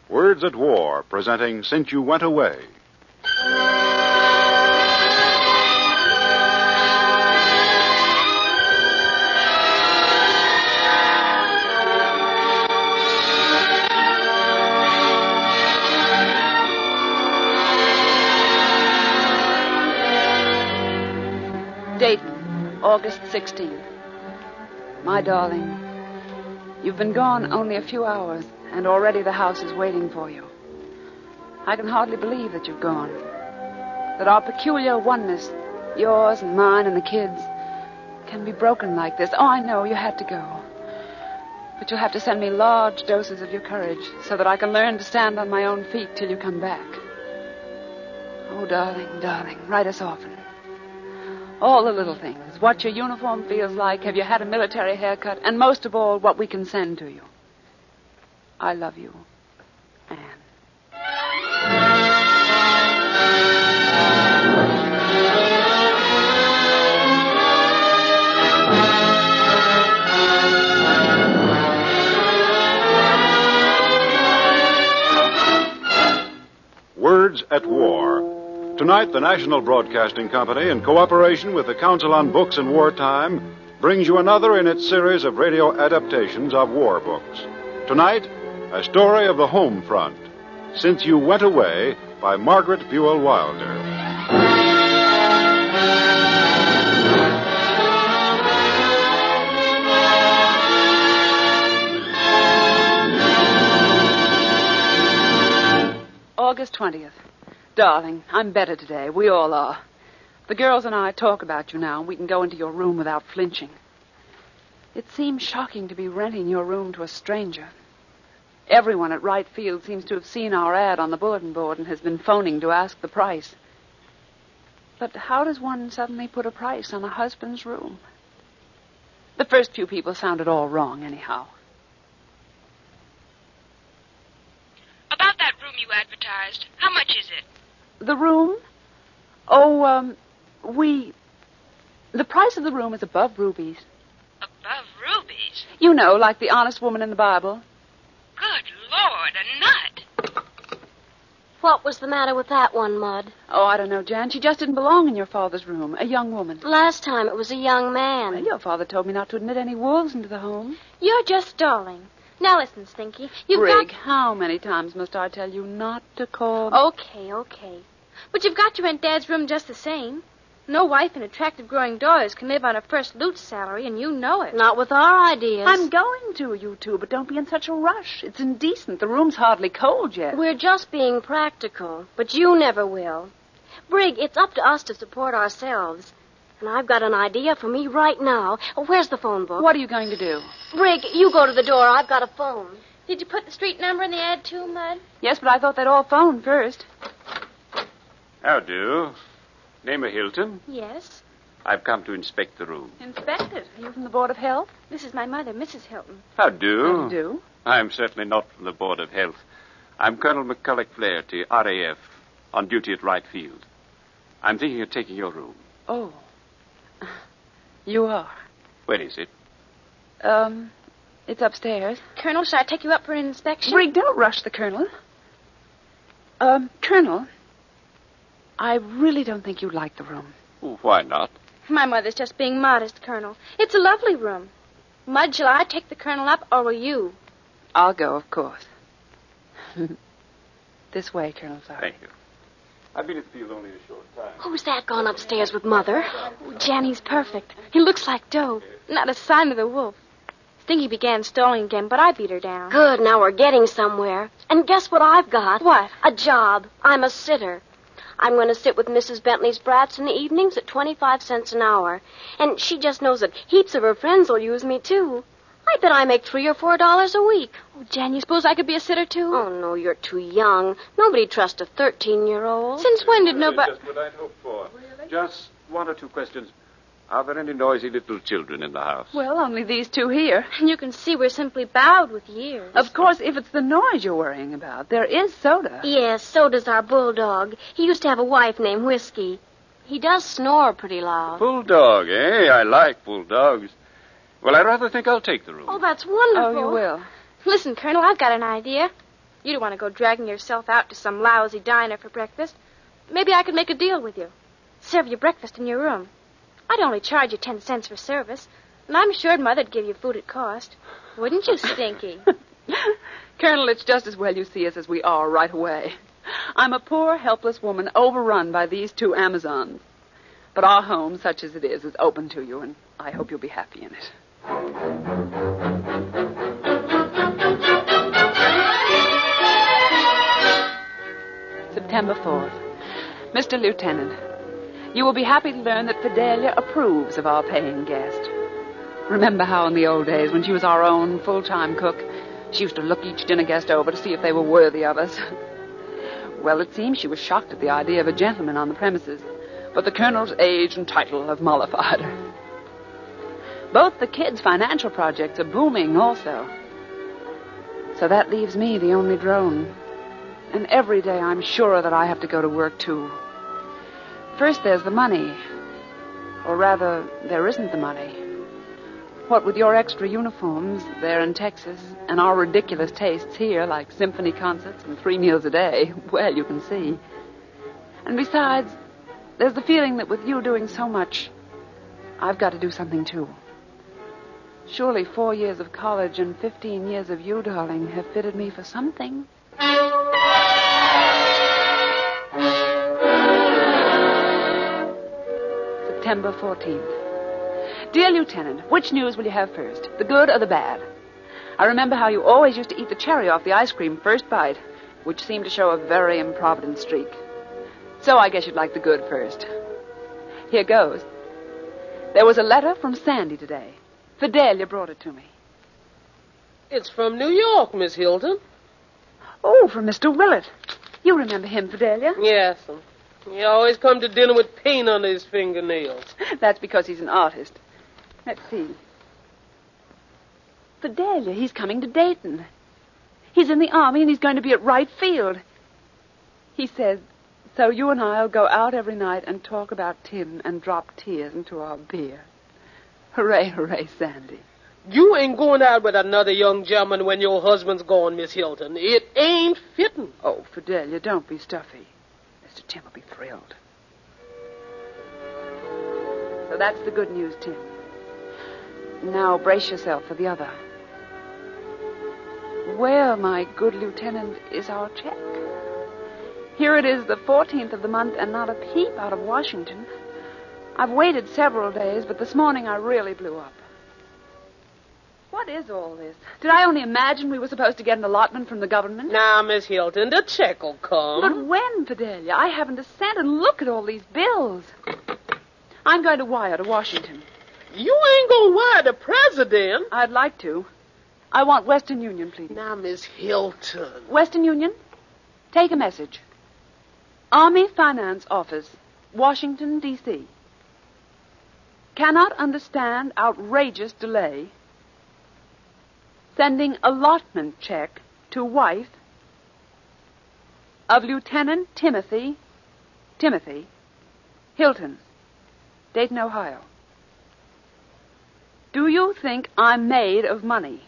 Words at War, presenting Since You Went Away. Dayton, August 16th. My darling, you've been gone only a few hours, and already the house is waiting for you. I can hardly believe that you've gone. That our peculiar oneness, yours and mine and the kids, can be broken like this. Oh, I know you had to go. But you'll have to send me large doses of your courage so that I can learn to stand on my own feet till you come back. Oh, darling, darling, write us often. All the little things. What your uniform feels like. Have you had a military haircut? And most of all, what we can send to you. I love you, Anne. Words at War. Tonight, the National Broadcasting Company, in cooperation with the Council on Books in Wartime, brings you another in its series of radio adaptations of war books. Tonight, a story of the home front, Since You Went Away, by Margaret Buell Wilder. August 20th. Darling, I'm better today. We all are. The girls and I talk about you now, and we can go into your room without flinching. It seems shocking to be renting your room to a stranger. Everyone at Wright Field seems to have seen our ad on the bulletin board and has been phoning to ask the price. But how does one suddenly put a price on a husband's room? The first few people sounded all wrong, anyhow. About that room you advertised, how much is it? The room? Oh, the price of the room is above rubies. Above rubies? You know, like the honest woman in the Bible. Good Lord, a nut. What was the matter with that one, Mud? Oh, I don't know, Jan. She just didn't belong in your father's room. A young woman. Last time it was a young man. Well, your father told me not to admit any wolves into the home. You're just stalling. Now listen, Stinky. Brig, how many times must I tell you not to call? Okay. But you've got to rent Dad's room just the same. No wife and attractive growing daughters can live on a first loot salary, and you know it. Not with our ideas. I'm going to, you two, but don't be in such a rush. It's indecent. The room's hardly cold yet. We're just being practical, but you never will. Brig, it's up to us to support ourselves. And I've got an idea for me right now. Oh, where's the phone book? What are you going to do? Brig, you go to the door. I've got a phone. Did you put the street number in the ad, too, Mud? Yes, but I thought they'd all phone first. How do? Name of Hilton? Yes. I've come to inspect the room. Inspect it. Are you from the Board of Health? This is my mother, Mrs. Hilton. How do? How do you do? I'm certainly not from the Board of Health. I'm Colonel McCulloch Flaherty, RAF, on duty at Wright Field. I'm thinking of taking your room. Oh. You are? Where is it? It's upstairs. Colonel, shall I take you up for an inspection? Brig, don't rush the Colonel. Colonel, I really don't think you'd like the room. Oh, why not? My mother's just being modest, Colonel. It's a lovely room. Mud, shall I take the Colonel up, or will you? I'll go, of course. This way, Colonel Sorry. Thank you. I've been at the field only a short time. Who's that gone upstairs with Mother? Oh, Janny's perfect. He looks like dough. Not a sign of the wolf. Stinky began stalling again, but I beat her down. Good, now we're getting somewhere. And guess what I've got? What? A job. I'm a sitter. I'm going to sit with Mrs. Bentley's brats in the evenings at 25 cents an hour. And she just knows that heaps of her friends will use me, too. I bet I make $3 or $4 a week. Oh, Jan, you suppose I could be a sitter, too? Oh, no, you're too young. Nobody trusts a 13-year-old. Since when did nobody... Just what I'd hoped for. Really? Just one or two questions. Are there any noisy little children in the house? Well, only these two here. And you can see we're simply bowed with years. Of course, if it's the noise you're worrying about, there is Soda. Yes, so does our bulldog. He used to have a wife named Whiskey. He does snore pretty loud. Bulldog, eh? I like bulldogs. Well, I rather think I'll take the room. Oh, that's wonderful. Oh, you will? Listen, Colonel, I've got an idea. You don't want to go dragging yourself out to some lousy diner for breakfast. Maybe I could make a deal with you. Serve you breakfast in your room. I'd only charge you 10 cents for service, and I'm sure Mother'd give you food at cost. Wouldn't you, Stinky? Colonel, it's just as well you see us as we are right away. I'm a poor, helpless woman overrun by these two Amazons. But our home, such as it is open to you, and I hope you'll be happy in it. September 4th. Mr. Lieutenant, you will be happy to learn that Fidelia approves of our paying guest. Remember how in the old days, when she was our own full-time cook, she used to look each dinner guest over to see if they were worthy of us? Well, it seems she was shocked at the idea of a gentleman on the premises, but the colonel's age and title have mollified her. Both the kids' financial projects are booming also. So that leaves me the only drone. And every day I'm sure that I have to go to work, too. First, there's the money. Or rather, there isn't the money. What with your extra uniforms there in Texas and our ridiculous tastes here, like symphony concerts and 3 meals a day, well, you can see. And besides, there's the feeling that with you doing so much, I've got to do something, too. Surely 4 years of college and 15 years of you, darling, have fitted me for something. September 14th. Dear Lieutenant, which news will you have first, the good or the bad? I remember how you always used to eat the cherry off the ice cream first bite, which seemed to show a very improvident streak. So I guess you'd like the good first. Here goes. There was a letter from Sandy today. Fidelia brought it to me. It's from New York, Miss Hilton. Oh, from Mr. Willett. You remember him, Fidelia? Yes. He always come to dinner with paint under his fingernails. That's because he's an artist. Let's see. Fidelia, he's coming to Dayton. He's in the Army and he's going to be at Wright Field. He says, so you and I'll go out every night and talk about Tim and drop tears into our beer. Hooray, hooray, Sandy. You ain't going out with another young gentleman when your husband's gone, Miss Hilton. It ain't fitting. Oh, Fidelia, don't be stuffy. Mr. Tim will be thrilled. So that's the good news, Tim. Now brace yourself for the other. Where, my good lieutenant, is our check? Here it is, the 14th of the month, and not a peep out of Washington. I've waited several days, but this morning I really blew up. What is all this? Did I only imagine we were supposed to get an allotment from the government? Now, Miss Hilton, the check will come. But when, Fidelia? I haven't a cent, and look at all these bills. I'm going to wire to Washington. You ain't going to wire the president. I'd like to. I want Western Union, please. Now, Miss Hilton. Western Union, take a message. Army Finance Office, Washington, D.C. Cannot understand outrageous delay. Sending allotment check to wife of Lieutenant Timothy Hilton, Dayton, Ohio. Do you think I'm made of money?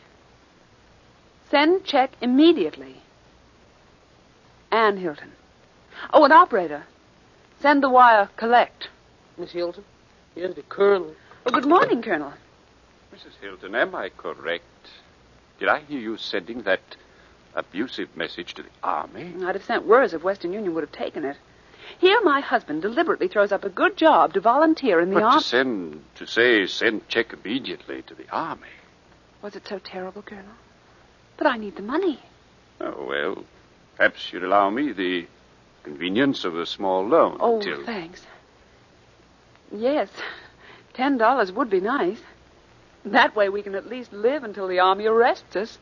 Send check immediately. Ann Hilton. Oh, an operator. Send the wire collect. Miss Hilton? Here's the Colonel. Oh, good morning, Colonel. Mrs. Hilton, am I correct? Did I hear you sending that abusive message to the Army? I'd have sent words if Western Union would have taken it. Here my husband deliberately throws up a good job to volunteer in the Army. But send check immediately to the Army. Was it so terrible, Colonel? But I need the money. Oh, well, perhaps you'd allow me the convenience of a small loan. Oh, thanks. Yes, $10 would be nice. That way we can at least live until the Army arrests us.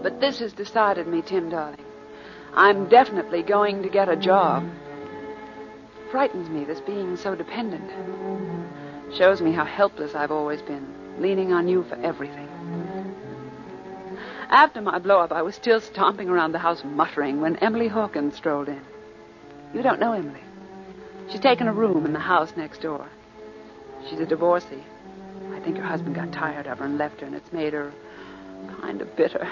But this has decided me, Tim, darling. I'm definitely going to get a job. Frightens me, this being so dependent. Shows me how helpless I've always been, leaning on you for everything. After my blow-up, I was still stomping around the house muttering when Emily Hawkins strolled in. You don't know Emily. She's taken a room in the house next door. She's a divorcee. I think her husband got tired of her and left her, and it's made her kind of bitter.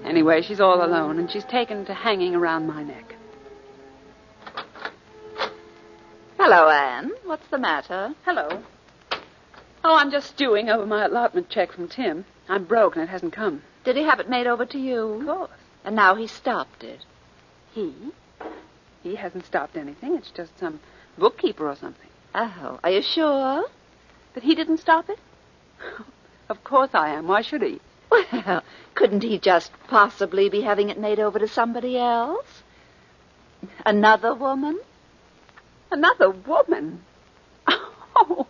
Anyway, she's all alone, and she's taken to hanging around my neck. Hello, Anne. What's the matter? Hello. Oh, I'm just stewing over my allotment check from Tim. I'm broke, and it hasn't come. Did he have it made over to you? Of course. And now he stopped it. He? He hasn't stopped anything. It's just some bookkeeper or something. Oh, are you sure? But he didn't stop it? Of course I am. Why should he? Well, couldn't he just possibly be having it made over to somebody else? Another woman? Another woman? Oh,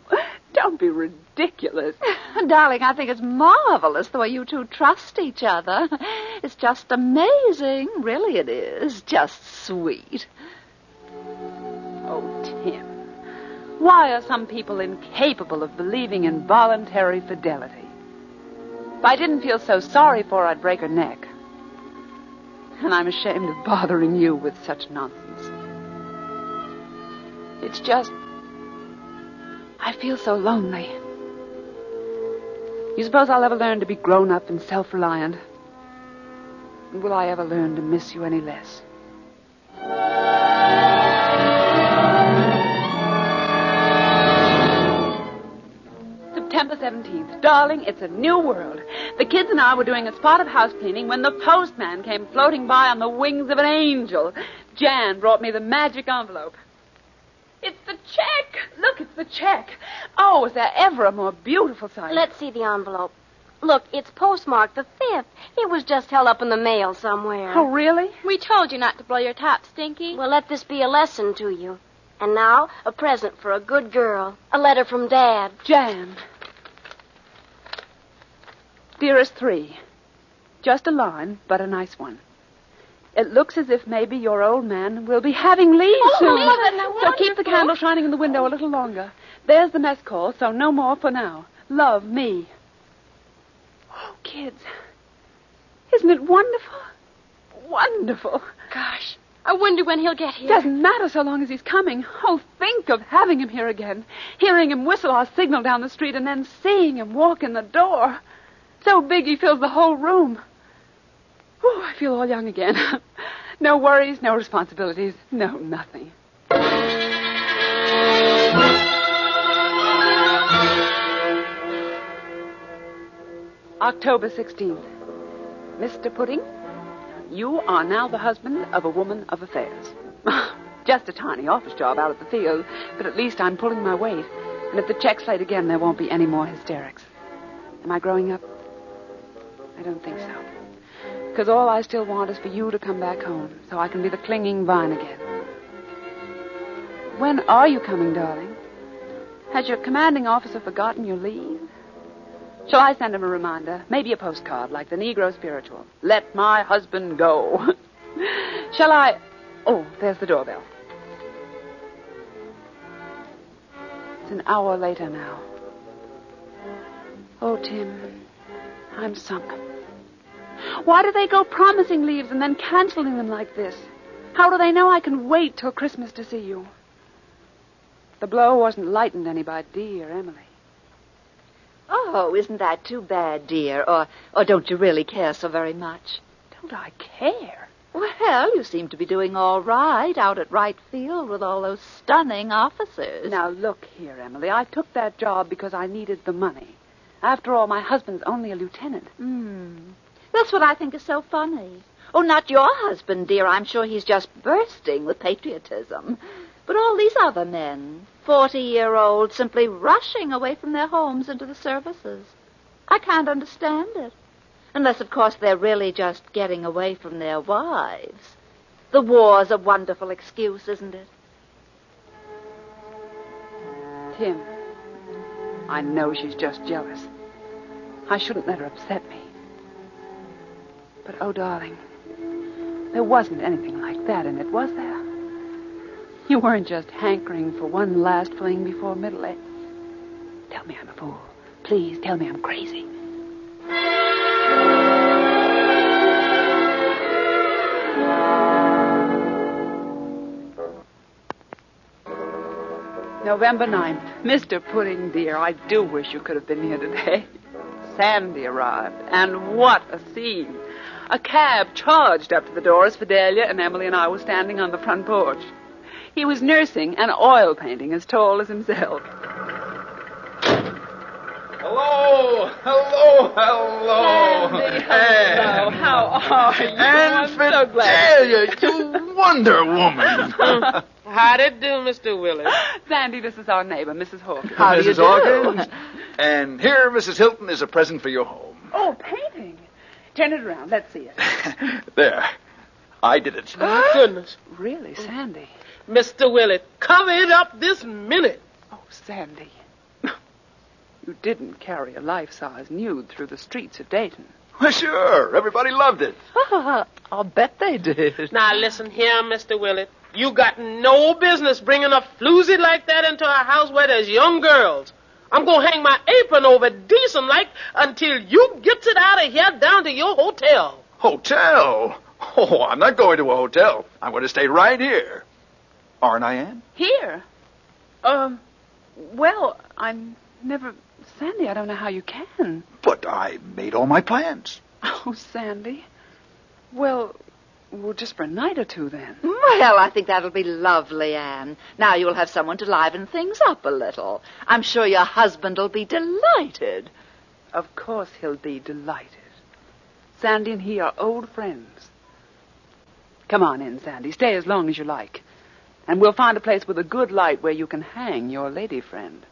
don't be ridiculous. Darling, I think it's marvelous the way you two trust each other. It's just amazing. Really it is. Just sweet. Oh, Tim. Why are some people incapable of believing in voluntary fidelity? If I didn't feel so sorry for her, I'd break her neck. And I'm ashamed of bothering you with such nonsense. It's just... I feel so lonely. You suppose I'll ever learn to be grown up and self-reliant? And will I ever learn to miss you any less? September 17th. Darling, it's a new world. The kids and I were doing a spot of house cleaning when the postman came floating by on the wings of an angel. Jan brought me the magic envelope. It's the check. Look, it's the check. Oh, was there ever a more beautiful sight? Let's see the envelope. Look, it's postmarked the 5th. It was just held up in the mail somewhere. Oh, really? We told you not to blow your top, Stinky. Well, let this be a lesson to you. And now, a present for a good girl. A letter from Dad. Jan. Dearest 3. Just a line, but a nice one. It looks as if maybe your old man will be having leave soon. Mother, so keep the candle shining in the window a little longer. There's the mess call, so no more for now. Love, me. Oh, kids. Isn't it wonderful? Wonderful. Gosh, I wonder when he'll get here. Doesn't matter so long as he's coming. Oh, think of having him here again. Hearing him whistle our signal down the street and then seeing him walk in the door. So big he fills the whole room. Oh, I feel all young again. No worries, no responsibilities, no nothing. October 16th. Mr. Pudding, you are now the husband of a woman of affairs. Just a tiny office job out at the field, but at least I'm pulling my weight. And if the check's late again, there won't be any more hysterics. Am I growing up? I don't think so. Because all I still want is for you to come back home so I can be the clinging vine again. When are you coming, darling? Has your commanding officer forgotten your leave? Shall I send him a reminder? Maybe a postcard like the Negro spiritual. Let my husband go. Shall I... Oh, there's the doorbell. It's an hour later now. Oh, Tim, I'm sunk. Why do they go promising leaves and then canceling them like this? How do they know I can wait till Christmas to see you? The blow wasn't lightened any by Dee or Emily. Oh, isn't that too bad, dear? Or don't you really care so very much? Don't I care? Well, you seem to be doing all right out at right field with all those stunning officers. Now, look here, Emily. I took that job because I needed the money. After all, my husband's only a lieutenant. That's what I think is so funny. Oh, not your husband, dear. I'm sure he's just bursting with patriotism. But all these other men, 40-year-olds, simply rushing away from their homes into the services. I can't understand it. Unless, of course, they're really just getting away from their wives. The war's a wonderful excuse, isn't it? Tim, I know she's just jealous. I shouldn't let her upset me. But, oh, darling, there wasn't anything like that in it, was there? You weren't just hankering for one last fling before middle age. Tell me I'm a fool. Please, tell me I'm crazy. November 9th. Mr. Pudding, dear, I do wish you could have been here today. Sandy arrived, and what a scene. A cab charged up to the door as Fidelia and Emily and I were standing on the front porch. He was nursing an oil painting as tall as himself. Hello, hello, hello. Sandy, hello. How are you? And I'm so Fidelia, you Wonder Woman. How'd it do, Mr. Willis? Sandy, this is our neighbor, Mrs. Hawkins. How do you Mrs. do? Hawkins. And here, Mrs. Hilton, is a present for your home. Oh, painting. Turn it around. Let's see it. There. I did it. My goodness. Really, Sandy? Mr. Willis, cover it up this minute. Oh, Sandy. You didn't carry a life-size nude through the streets of Dayton. Well, sure. Everybody loved it. I'll bet they did. Now, listen here, Mr. Willis. You got no business bringing a floozy like that into a house where there's young girls. I'm going to hang my apron over decent-like until you gets it out of here down to your hotel. Hotel? Oh, I'm not going to a hotel. I'm going to stay right here. Aren't I, Ann? Here? Well, I'm never... Sandy, I don't know how you can. But I made all my plans. Oh, Sandy. Well, just for a night or two, then. Well, I think that'll be lovely, Anne. Now you'll have someone to liven things up a little. I'm sure your husband will be delighted. Of course he'll be delighted. Sandy and he are old friends. Come on in, Sandy. Stay as long as you like. And we'll find a place with a good light where you can hang your lady friend.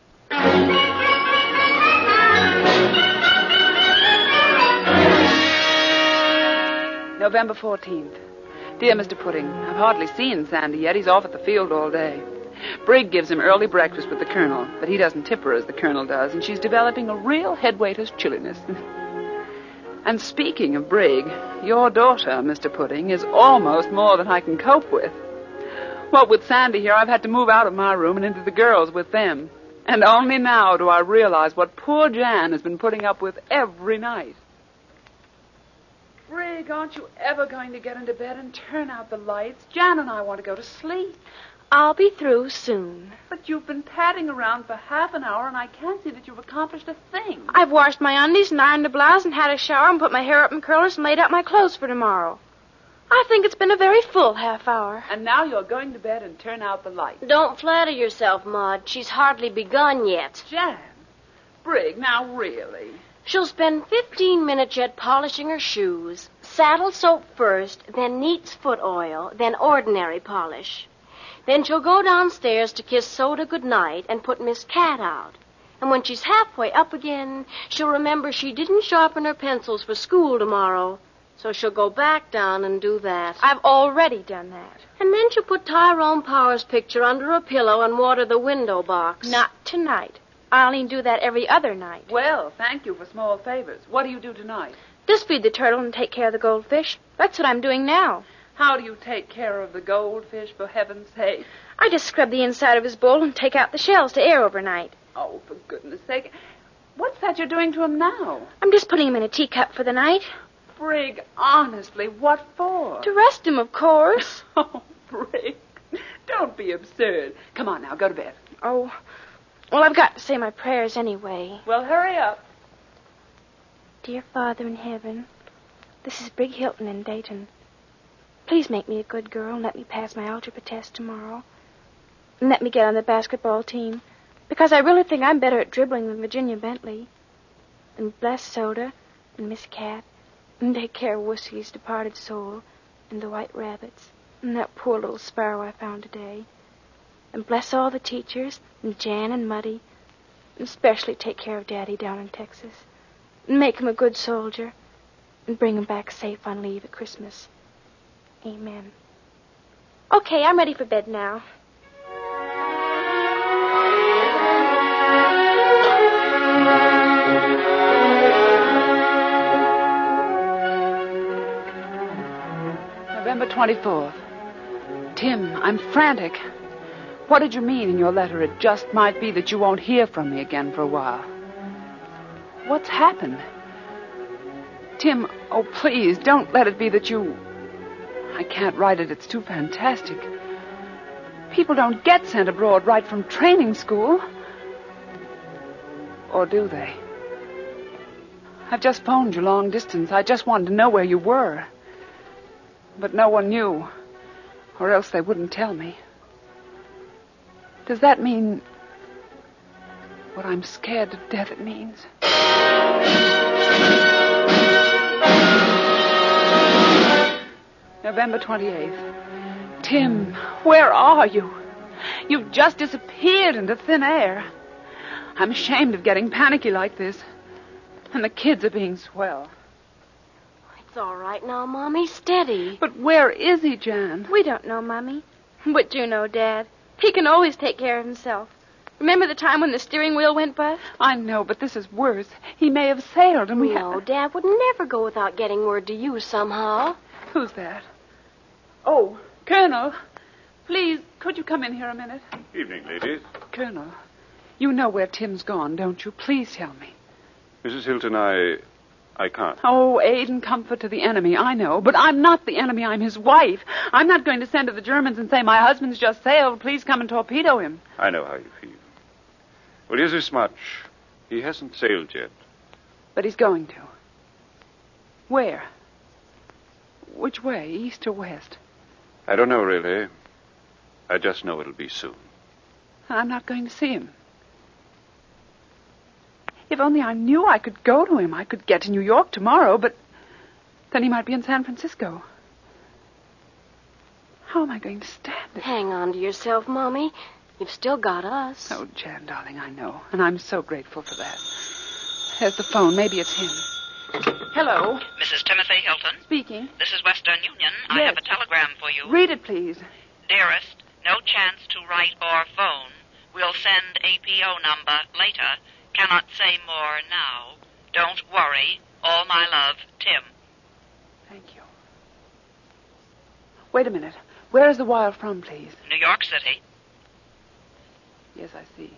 November 14th. Dear Mr. Pudding, I've hardly seen Sandy yet. He's off at the field all day. Brig gives him early breakfast with the Colonel, but he doesn't tip her as the Colonel does, and she's developing a real headwaiter's chilliness. And speaking of Brig, your daughter, Mr. Pudding, is almost more than I can cope with. What with Sandy here, I've had to move out of my room and into the girls with them. And only now do I realize what poor Jan has been putting up with every night. Brig, aren't you ever going to get into bed and turn out the lights? Jan and I want to go to sleep. I'll be through soon. But you've been padding around for half an hour, and I can't see that you've accomplished a thing. I've washed my undies and ironed a blouse and had a shower and put my hair up in curlers and laid out my clothes for tomorrow. I think it's been a very full half hour. And now you're going to bed and turn out the lights. Don't flatter yourself, Maud. She's hardly begun yet. Jan, Brig, now really. She'll spend 15 minutes yet polishing her shoes. Saddle soap first, then Neat's foot oil, then ordinary polish. Then she'll go downstairs to kiss Soda goodnight and put Miss Cat out. And when she's halfway up again, she'll remember she didn't sharpen her pencils for school tomorrow. So she'll go back down and do that. I've already done that. And then she'll put Tyrone Power's picture under a pillow and water the window box. Not tonight. I only do that every other night. Well, thank you for small favors. What do you do tonight? Just feed the turtle and take care of the goldfish. That's what I'm doing now. How do you take care of the goldfish, for heaven's sake? I just scrub the inside of his bowl and take out the shells to air overnight. Oh, for goodness sake. What's that you're doing to him now? I'm just putting him in a teacup for the night. Brig, honestly, what for? To rest him, of course. Oh, Brig, don't be absurd. Come on now, go to bed. Oh, well, I've got to say my prayers anyway. Well, hurry up. Dear Father in heaven, this is Brig Hilton in Dayton. Please make me a good girl and let me pass my algebra test tomorrow. And let me get on the basketball team, because I really think I'm better at dribbling than Virginia Bentley. And bless Soda and Miss Cat, and take care of Wussy's departed soul, and the white rabbits, and that poor little sparrow I found today. And bless all the teachers, and Jan and Muddy, and especially take care of Daddy down in Texas. And make him a good soldier, and bring him back safe on leave at Christmas. Amen. Okay, I'm ready for bed now. November 24th. Tim, I'm frantic. What did you mean in your letter? It just might be that you won't hear from me again for a while. What's happened? Tim, oh, please, don't let it be that you... I can't write it. It's too fantastic. People don't get sent abroad right from training school. Or do they? I've just phoned you long distance. I just wanted to know where you were. But no one knew, or else they wouldn't tell me. Does that mean what I'm scared to death it means? November 28th. Tim, where are you? You've just disappeared into thin air. I'm ashamed of getting panicky like this. And the kids are being swell. It's all right now, Mommy. Steady. But where is he, Jan? We don't know, Mommy. But you know, Dad. He can always take care of himself. Remember the time when the steering wheel went bust? I know, but this is worse. He may have sailed and we No, Dad would never go without getting word to you somehow. Who's that? Oh, Colonel. Please, could you come in here a minute? Evening, ladies. Colonel, you know where Tim's gone, don't you? Please tell me. Mrs. Hilton, I can't. Oh, aid and comfort to the enemy, I know. But I'm not the enemy, I'm his wife. I'm not going to send to the Germans and say, my husband's just sailed, please come and torpedo him. I know how you feel. Well, here's this much. He hasn't sailed yet. But he's going to. Where? Which way, east or west? I don't know, really. I just know it'll be soon. I'm not going to see him. If only I knew I could go to him. I could get to New York tomorrow, but then he might be in San Francisco. How am I going to stand it? Hang on to yourself, Mommy. You've still got us. Oh, Jan, darling, I know. And I'm so grateful for that. There's the phone. Maybe it's him. Hello. Mrs. Timothy Hilton? Speaking. This is Western Union. Yes. I have a telegram for you. Read it, please. Dearest, no chance to write or phone. We'll send APO number later. Cannot say more now. Don't worry. All my love, Tim. Thank you. Wait a minute. Where is the wire from, please? New York City. Yes, I see.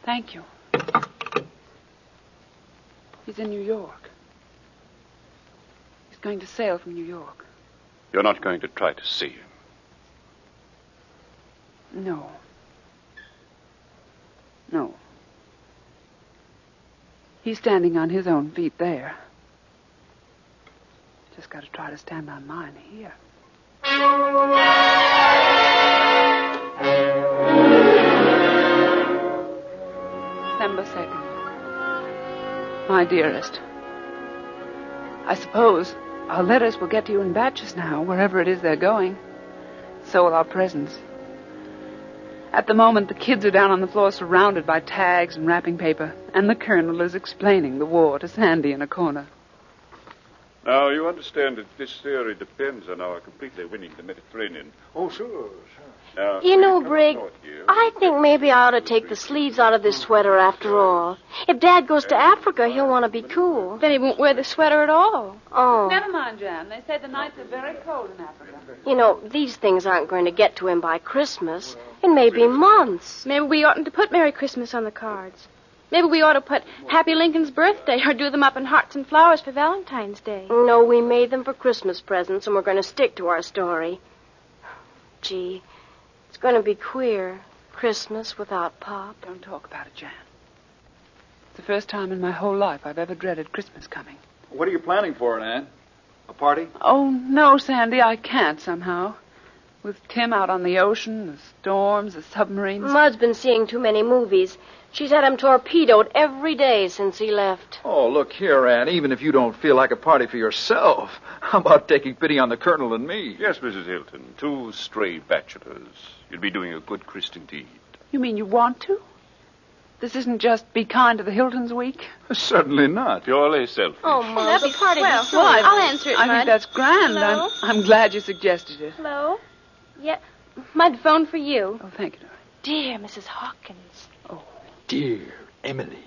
Thank you. He's in New York. He's going to sail from New York. You're not going to try to see him. No. No. He's standing on his own feet there. Just got to try to stand on mine here. December 2nd. My dearest, I suppose our letters will get to you in batches now, wherever it is they're going. So will our presents. At the moment, the kids are down on the floor surrounded by tags and wrapping paper, and the Colonel is explaining the war to Sandy in a corner. Now, you understand that this theory depends on our completely winning the Mediterranean. Oh, sure. Now, You know, come Brig, north here. I think maybe I ought to take the sleeves out of this sweater after all. If Dad goes to Africa, he'll want to be cool. Then he won't wear the sweater at all. Oh. Never mind, Jan. They say the nights are very cold in Africa. You know, these things aren't going to get to him by Christmas. It may be months. Maybe we oughtn't to put Merry Christmas on the cards. Maybe we ought to put Happy Lincoln's birthday or do them up in hearts and flowers for Valentine's Day. No, we made them for Christmas presents, and we're going to stick to our story. Gee, it's going to be queer. Christmas without Pop. Don't talk about it, Jan. It's the first time in my whole life I've ever dreaded Christmas coming. What are you planning for it, Ann? A party? Oh, no, Sandy, I can't somehow. With Tim out on the ocean, the storms, the submarines. Mud's been seeing too many movies. She's had him torpedoed every day since he left. Oh, look here, Ann. Even if you don't feel like a party for yourself, how about taking pity on the Colonel and me? Yes, Mrs. Hilton. 2 stray bachelors. You'd be doing a good Christian deed. You mean you want to? This isn't just Be Kind to the Hiltons week? Certainly not. Purely selfish. Oh, Mom, That'd be party swell. silly. I'll answer it, I Mud. think that's grand. Hello? I'm glad you suggested it. Hello? Yeah, Mud, phone for you. Oh, thank you, darling. Dear Mrs. Hawkins. Dear Emily.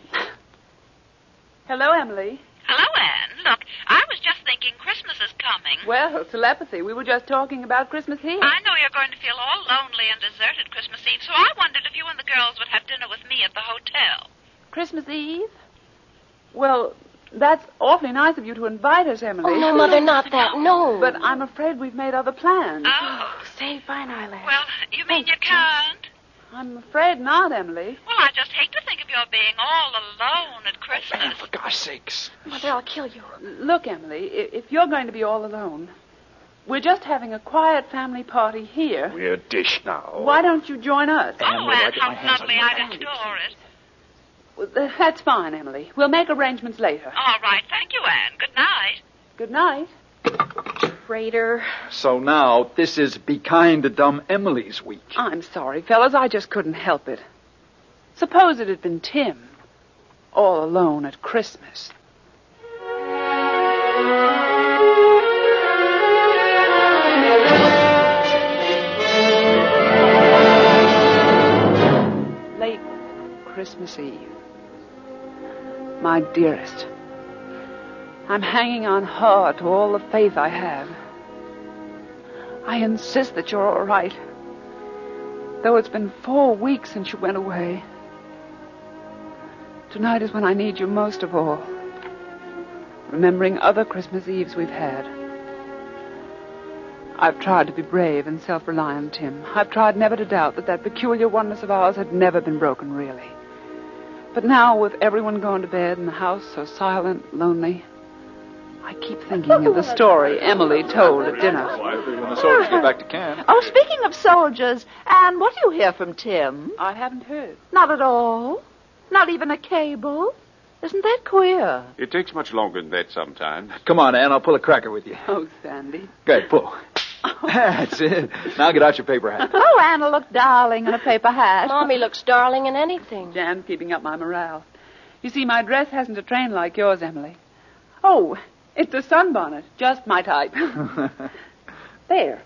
Hello, Emily. Hello, Anne. Look, I was just thinking Christmas is coming. Well, telepathy. We were just talking about Christmas here. I know you're going to feel all lonely and deserted Christmas Eve, so I wondered if you and the girls would have dinner with me at the hotel. Christmas Eve? Well, that's awfully nice of you to invite us, Emily. Oh, no, Mother, not that. No. But I'm afraid we've made other plans. Oh, saved by an eyelash. Well, you mean you can't? I'm afraid not, Emily. Well, I just hate to think of your being all alone at Christmas. Man, for gosh sakes. Mother, I'll kill you. Look, Emily, if you're going to be all alone, we're just having a quiet family party here. We're dish now. Why don't you join us? Oh, and how lovely. I'd adore it. Well, that's fine, Emily. We'll make arrangements later. All right. Thank you, Anne. Good night. Good night. Traitor. So now, this is Be Kind to Dumb Emily's week. I'm sorry, fellas. I just couldn't help it. Suppose it had been Tim, all alone at Christmas. Late Christmas Eve. My dearest, I'm hanging on hard to all the faith I have. I insist that you're all right, though it's been 4 weeks since you went away. Tonight is when I need you most of all, remembering other Christmas Eves we've had. I've tried to be brave and self-reliant, Tim. I've tried never to doubt that peculiar oneness of ours had never been broken, really. But now, with everyone gone to bed and the house so silent, lonely, I keep thinking of the story Emily told at dinner. When the soldiers get back to camp. Oh, speaking of soldiers, Anne, what do you hear from Tim? I haven't heard. Not at all? Not even a cable? Isn't that queer? It takes much longer than that sometimes. Come on, Ann. I'll pull a cracker with you. Oh, Sandy. Go ahead, pull. That's it. Now get out your paper hat. Oh, Anna looked darling in a paper hat. Mommy looks darling in anything. Jan's keeping up my morale. You see, my dress hasn't a train like yours, Emily. Oh, it's a sunbonnet. Just my type. There.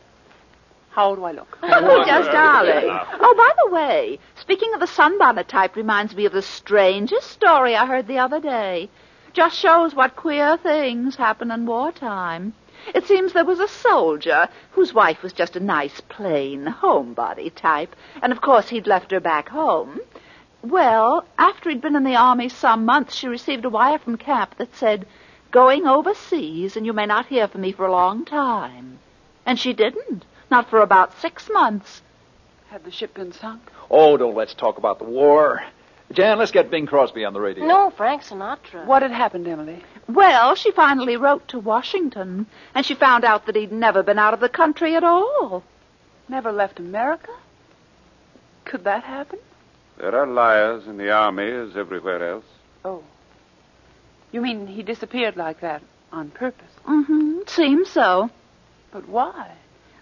How do I look? Oh, just darling. Oh, by the way, speaking of the sunbonnet type reminds me of the strangest story I heard the other day. Just shows what queer things happen in wartime. It seems there was a soldier whose wife was just a nice, plain, homebody type, and of course he'd left her back home. Well, after he'd been in the army some months, she received a wire from camp that said, "Going overseas, and you may not hear from me for a long time." And she didn't. Not for about 6 months. Had the ship been sunk? Oh, don't let's talk about the war. Jan, let's get Bing Crosby on the radio. No, Frank Sinatra. What had happened, Emily? Well, she finally wrote to Washington, and she found out that he'd never been out of the country at all. Never left America? Could that happen? There are liars in the army as everywhere else. Oh. You mean he disappeared like that on purpose? Mm-hmm. Seems so. But why?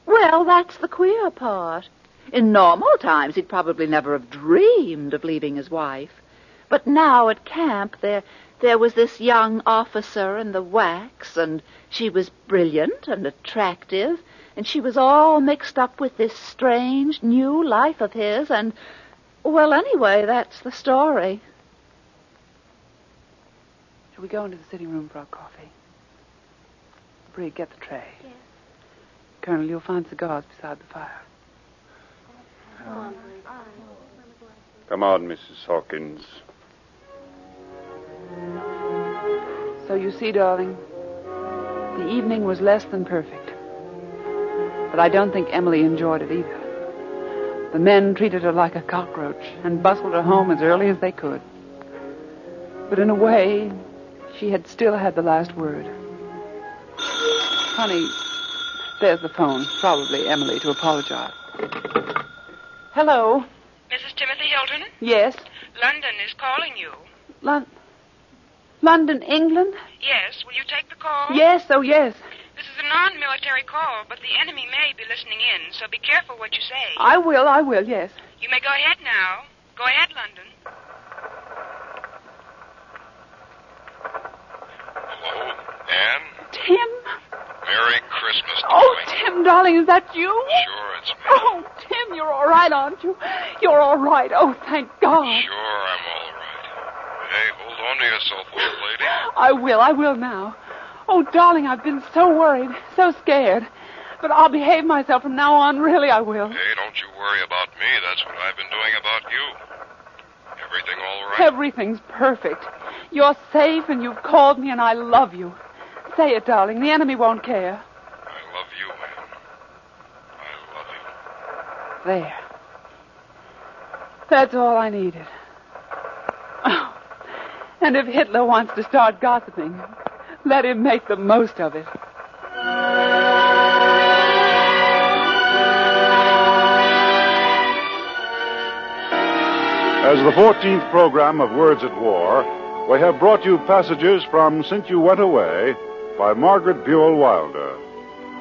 Well, that's the queer part. In normal times, he'd probably never have dreamed of leaving his wife. But now at camp, there was this young officer in the wax, and she was brilliant and attractive, and she was all mixed up with this strange new life of his, and, well, anyway, that's the story. Shall we go into the sitting room for our coffee? Bree, get the tray. Yes. Colonel, you'll find cigars beside the fire. Come on, Mrs. Hawkins. So you see, darling, the evening was less than perfect. But I don't think Emily enjoyed it either. The men treated her like a cockroach and bustled her home as early as they could. But in a way, she had still had the last word. Honey, there's the phone. Probably Emily to apologize. Hello? Mrs. Timothy Hilton? Yes? London is calling you. London, England? Yes. Will you take the call? Yes, oh yes. This is a non-military call, but the enemy may be listening in, so be careful what you say. I will, yes. You may go ahead now. Go ahead, London. Hello, Anne? Tim? Merry Christmas, Oh, darling. Tim, darling, is that you? Sure, it's me. Oh, Tim, you're all right, aren't you? You're all right. Oh, thank God. Sure, I'm all right. Hey, hold on to yourself, old lady. I will now. Oh, darling, I've been so worried, so scared. But I'll behave myself from now on, really I will. Hey, don't you worry about me. That's what I've been doing about you. Everything all right? Everything's perfect. You're safe, and you've called me, and I love you. Say it, darling. The enemy won't care. I love you, Anne. I love you. There. That's all I needed. Oh. And if Hitler wants to start gossiping, let him make the most of it. As the 14th program of Words at War, we have brought you passages from Since You Went Away by Margaret Buell Wilder.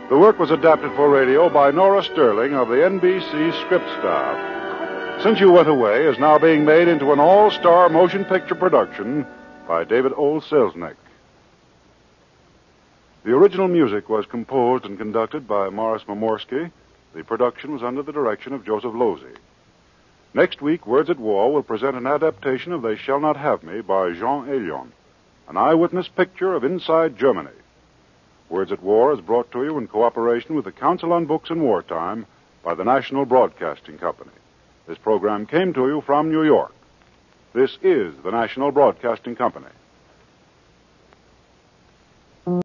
The work was adapted for radio by Nora Sterling of the NBC script staff. Since You Went Away is now being made into an all-star motion picture production by David O. Selznick. The original music was composed and conducted by Morris Momorsky. The production was under the direction of Joseph Losey. Next week, Words at War will present an adaptation of They Shall Not Have Me by Jean Elion, an eyewitness picture of inside Germany. Words at War is brought to you in cooperation with the Council on Books in Wartime by the National Broadcasting Company. This program came to you from New York. This is the National Broadcasting Company.